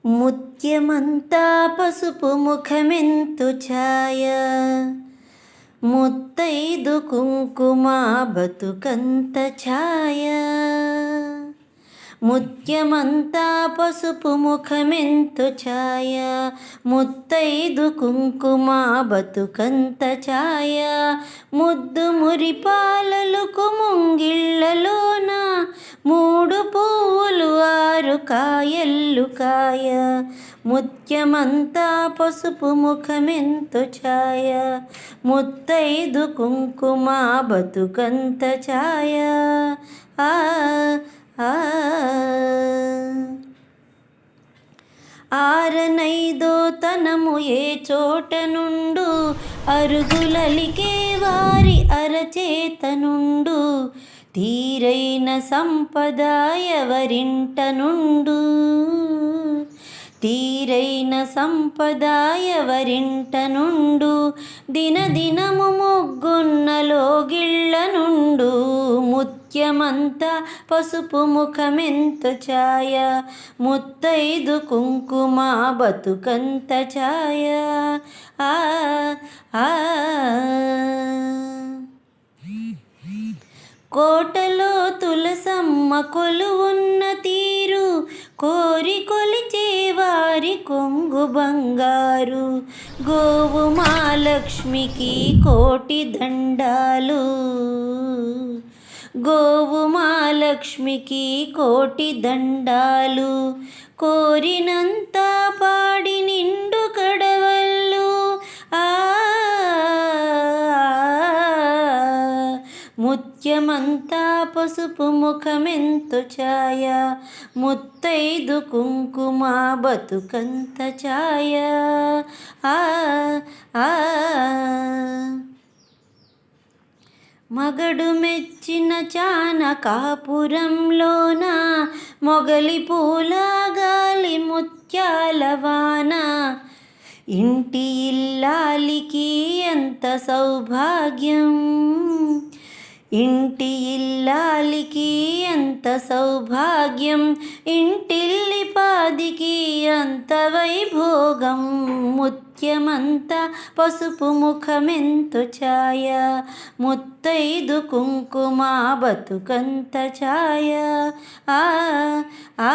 ముత్యమంతా పసుపు ముఖమెంతు ఛాయ, ముత్తైదు కుంకుమ బతుకంత ఛాయ. ముత్యమంతా పసుపు ముఖమెంతు ఛాయ, ముత్తైదు కుంకుమ బతుకంత ఛాయ. ముద్దు మురిపాలలకు ముంగిళ్ళలోన, మూడు పువ్వులు ఆరు కాయల్లు కాయ. ముత్యమంతా పసుపు ముఖమెంతు ఛాయ, ముత్తైదు కుంకుమ బతుకంత ఛాయ. ఆ ఆరనైదో తనము ఏ చోట నుండు, అరుగులలికే వారి అరచేత నుండు. తీరైన సంపద ఎవరింట నుండు, తీరైన సంపద ఎవరింట నుండు. దినదినము మొగ్గున్న లోగిళ్ళ నుండు. ముత్యమంతా పసుపు ముఖమెంత ఛాయ, ముత్తైదు కుంకుమ బతుకంత ఛాయ. ఆ ఆ కోటలో తులసమ్మ కొలువున్న తీరు, కోరి కొలిచే వారి కొంగు బంగారు. గోవు మహాలక్ష్మికి కోటి దండాలు, గోవు మహాలక్ష్మికి కోటి దండాలు. కోరినంత పాడి నిండు కడవళ్ళు. ముత్యమంతా పసుపు ముఖమెంతు ఛాయ, ముత్తైదు కుంకుమ బతుకంత ఛాయ. ఆ ఆ మగడు మెచ్చిన చానకాపురంలోన, మొగలి పూల గాలి ముత్యాల వాన. ఇంటి ఇల్లాలికి ఎంత సౌభాగ్యం, ఇంటి ఇల్లాలికి ఎంత సౌభాగ్యం. ఇంటిల్లిపాదికి అంత వైభోగం. ముత్యమంతా పసుపు ముఖమెంతు ఛాయ, ముత్తైదు కుంకుమ బతుకంత ఛాయ. ఆ ఆ